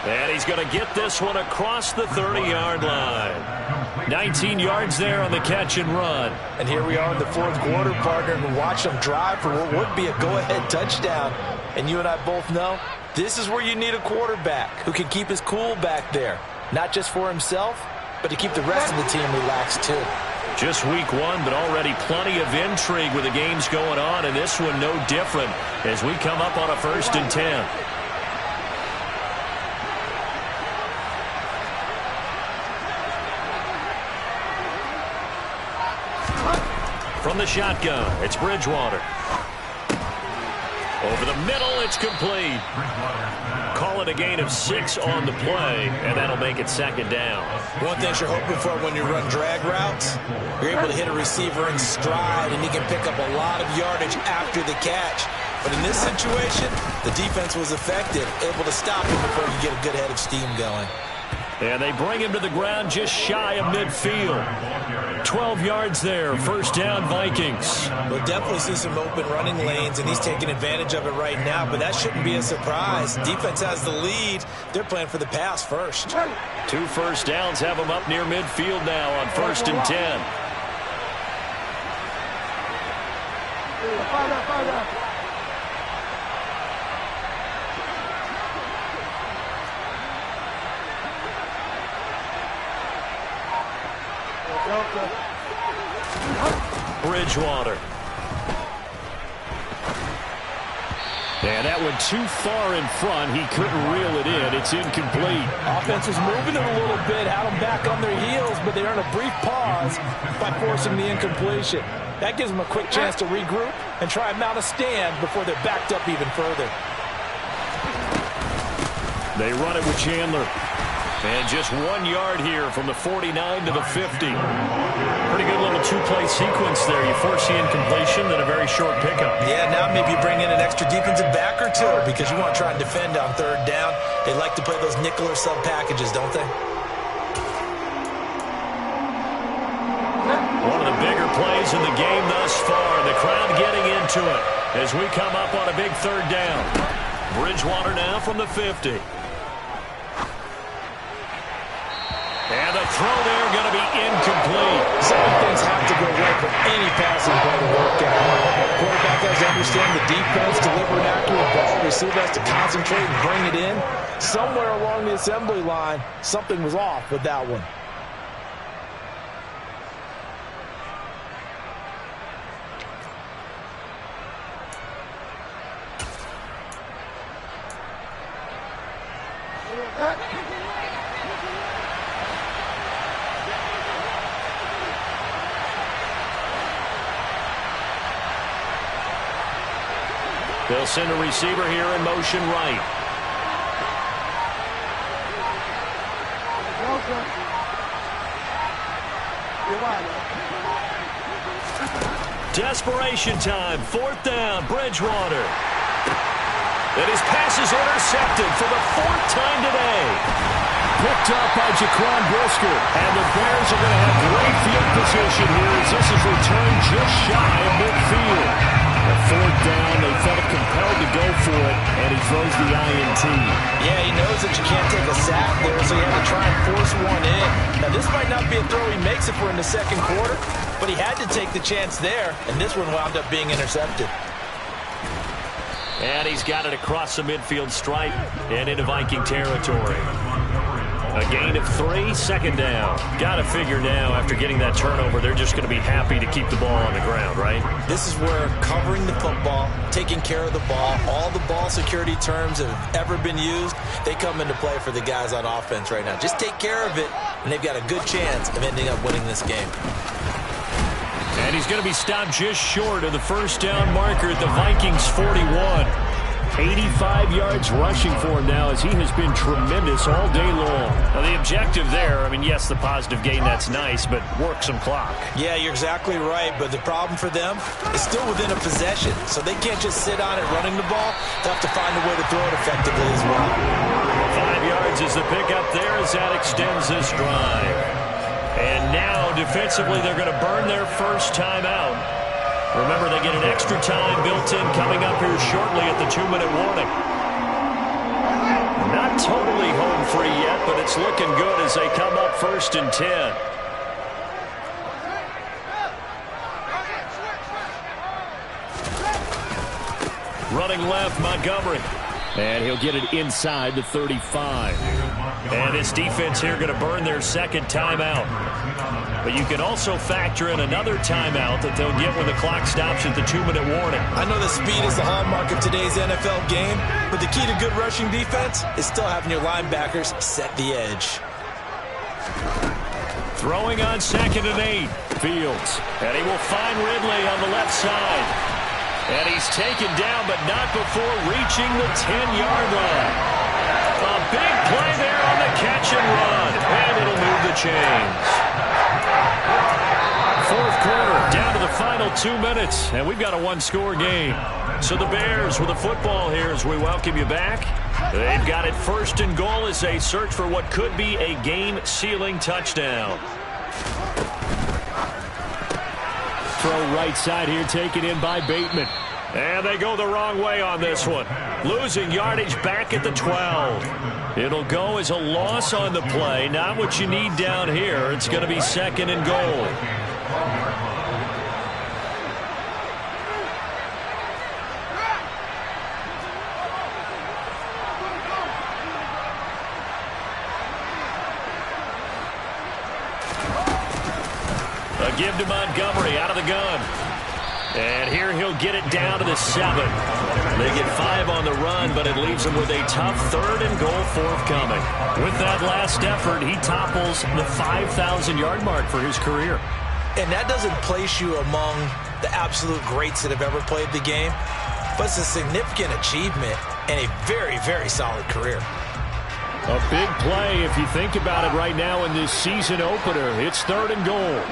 And he's going to get this one across the 30-yard line. 19 yards there on the catch and run. And here we are in the fourth quarter, partner, and watch them drive for what would be a go-ahead touchdown. And you and I both know this is where you need a quarterback who can keep his cool back there. Not just for himself, but to keep the rest of the team relaxed too. Just week 1, but already plenty of intrigue with the games going on, and this one no different as we come up on a 1st and 10. From the shotgun, it's Bridgewater. Over the middle, it's complete. Call it a gain of 6 on the play, and that'll make it 2nd down. One thing you're hoping for when you run drag routes, you're able to hit a receiver in stride, and he can pick up a lot of yardage after the catch. But in this situation, the defense was effective, able to stop him before you get a good head of steam going. And they bring him to the ground just shy of midfield. 12 yards there, 1st down Vikings. We'll definitely see some open running lanes, and he's taking advantage of it right now, but that shouldn't be a surprise. Defense has the lead. They're playing for the pass first. 2 first downs have him up near midfield now on 1st and 10. Bridgewater. And that went too far in front. He couldn't reel it in. It's incomplete. Offense was moving it a little bit, had them back on their heels, but they earned a brief pause by forcing the incompletion. That gives them a quick chance to regroup and try and mount a stand before they're backed up even further. They run it with Chandler. And just 1 yard here from the 49 to the 50. Pretty good little 2-play sequence there. You force the incompletion, then a very short pickup. Yeah, now maybe you bring in an extra defensive back or two because you want to try and defend on 3rd down. They like to play those nickel or sub packages, don't they? One of the bigger plays in the game thus far. The crowd getting into it as we come up on a big 3rd down. Bridgewater now from the 50. And the throw there going to be incomplete. Certain things have to go right for any passing play to work out. Quarterback has to understand the defense, deliver an accurate ball. Receiver has to concentrate and bring it in. Somewhere along the assembly line, something was off with that one. They'll send a receiver here in motion right. Desperation time. 4th down. Bridgewater. And his pass is intercepted for the 4th time today. Picked up by Jaquan Brisker. And the Bears are going to have great field position here as this is returned just shy of midfield. At 4th down, they felt compelled to go for it, and he throws the INT. Yeah, he knows that you can't take a sack there, so he had to try and force one in. Now, this might not be a throw he makes if we're in the 2nd quarter, but he had to take the chance there, and this one wound up being intercepted. And he's got it across the midfield stripe and into Viking territory. A gain of 3, 2nd down. Got to figure now, after getting that turnover, they're just going to be happy to keep the ball on the ground, right? This is where covering the football, taking care of the ball, all the ball security terms that have ever been used, they come into play for the guys on offense right now. Just take care of it, and they've got a good chance of ending up winning this game. And he's going to be stopped just short of the 1st down marker at the Vikings 41. 85 yards rushing for him now as he has been tremendous all day long. Now, the objective there, I mean, yes, the positive gain, that's nice, but work some clock. Yeah, you're exactly right, but the problem for them is still within a possession, so they can't just sit on it running the ball. They have to find a way to throw it effectively as well. 5 yards is the pickup there as that extends this drive. And now, defensively, they're going to burn their first timeout. Remember, they get an extra time built in coming up here shortly at the 2-minute warning. Not totally home free yet, but it's looking good as they come up 1st and 10. Running left, Montgomery. And he'll get it inside the 35. And this defense here going to burn their second timeout. But you can also factor in another timeout that they'll get when the clock stops at the 2-minute warning. I know the speed is the hallmark of today's NFL game, but the key to good rushing defense is still having your linebackers set the edge. Throwing on 2nd and 8. Fields. And he will find Ridley on the left side. And he's taken down, but not before reaching the 10-yard line. A big play there on the catch and run. And it'll move the chains. 4th quarter, down to the final 2 minutes, and we've got a one-score game. So the Bears with the football here as we welcome you back. They've got it 1st and goal as they search for what could be a game-sealing touchdown. Throw right side here, taken in by Bateman. And they go the wrong way on this one. Losing yardage back at the 12. It'll go as a loss on the play. Not what you need down here. It's going to be 2nd and goal. A give to Montgomery out of the gun. And here he'll get it down to the 7. They get 5 on the run, but it leaves them with a tough 3rd and goal forthcoming. With that last effort, he topples the 5,000-yard mark for his career. And that doesn't place you among the absolute greats that have ever played the game, but it's a significant achievement and a very, very solid career. A big play if you think about it right now in this season opener. It's 3rd and goal.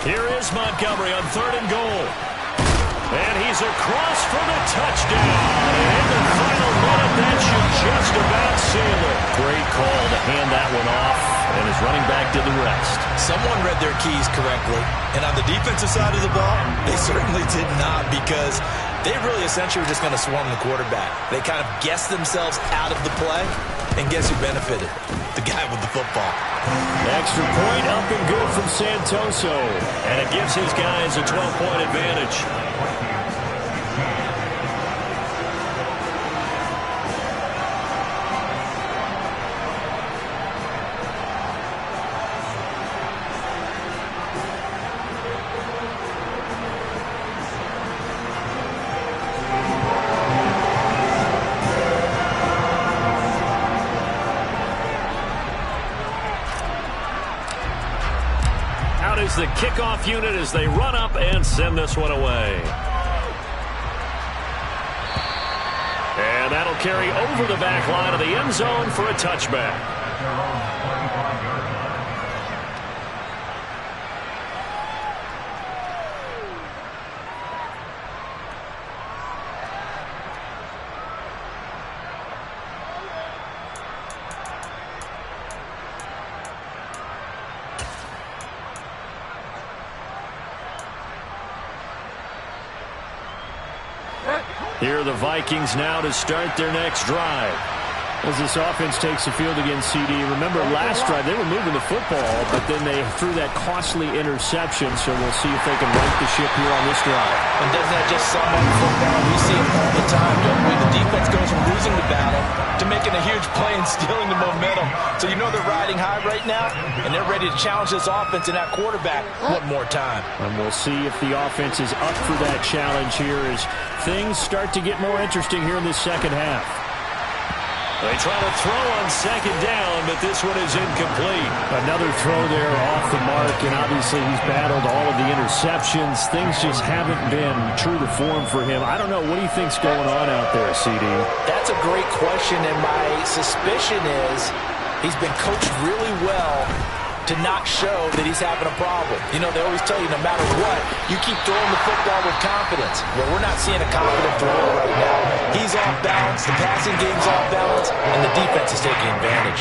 Here is Montgomery on 3rd and goal. And he's across for the touchdown. And in the final minute, that should just about seal it. Great call to hand that one off. And his running back did the rest. Someone read their keys correctly. And on the defensive side of the ball, they certainly did not, because they really essentially were just going to swarm the quarterback. They kind of guessed themselves out of the play. And guess who benefited? The guy with the football. Extra point up and good from Santoso. And it gives his guys a 12-point advantage. The kickoff unit as they run up and send this one away. And that'll carry over the back line of the end zone for a touchback. Here are the Vikings now to start their next drive. As this offense takes the field against CD, remember last drive they were moving the football, but then they threw that costly interception, so we'll see if they can right the ship here on this drive. And doesn't that just sum up football? We see it all the time, don't we? The defense goes from losing the battle to making a huge play and stealing the momentum. So you know they're riding high right now, and they're ready to challenge this offense and that quarterback one more time. And we'll see if the offense is up for that challenge here as things start to get more interesting here in this second half. They try to throw on second down, but this one is incomplete. Another throw there off the mark, and obviously he's battled all of the interceptions. Things just haven't been true to form for him. I don't know. What do you think's going on out there, CD? That's a great question, and my suspicion is he's been coached really well to not show that he's having a problem. You know, they always tell you no matter what, you keep throwing the football with confidence. Well, we're not seeing a confident thrower right now. He's off balance, the passing game's off balance, and the defense is taking advantage.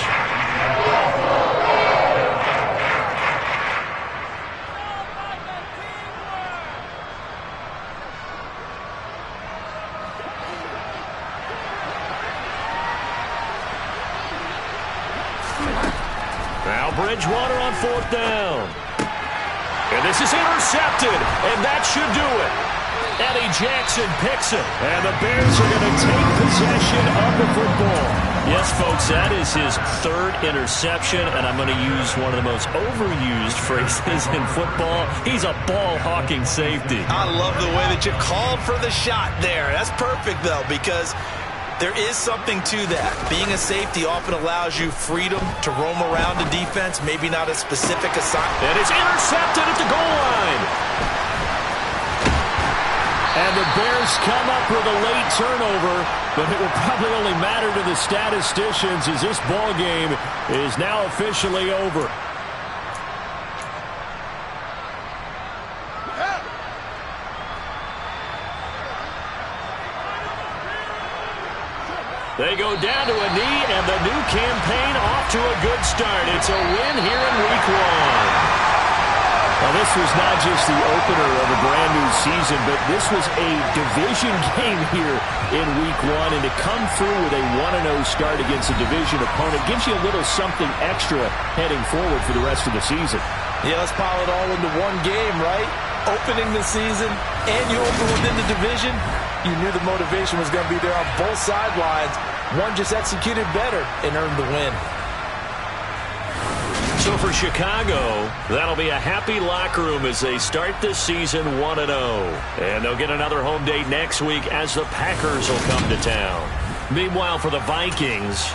Now Bridgewater on fourth down. And this is intercepted, and that should do it. Eddie Jackson picks it, and the Bears are going to take possession of the football. Yes, folks, that is his third interception, and I'm going to use one of the most overused phrases in football. He's a ball-hawking safety. I love the way that you called for the shot there. That's perfect, though, because there is something to that. Being a safety often allows you freedom to roam around the defense, maybe not a specific assignment. And it's intercepted at the goal line. And the Bears come up with a late turnover, but it will probably only matter to the statisticians as this ball game is now officially over. They go down to a knee, and the new campaign off to a good start. It's a win here in Week 1. Now, this was not just the opener of a brand-new season, but this was a division game here in Week 1, and to come through with a 1-0 start against a division opponent gives you a little something extra heading forward for the rest of the season. Yeah, let's pile it all into one game, right? Opening the season, and you open within the division. You knew the motivation was going to be there on both sidelines. One just executed better and earned the win. So for Chicago, that'll be a happy locker room as they start this season 1-0. And they'll get another home date next week as the Packers will come to town. Meanwhile, for the Vikings...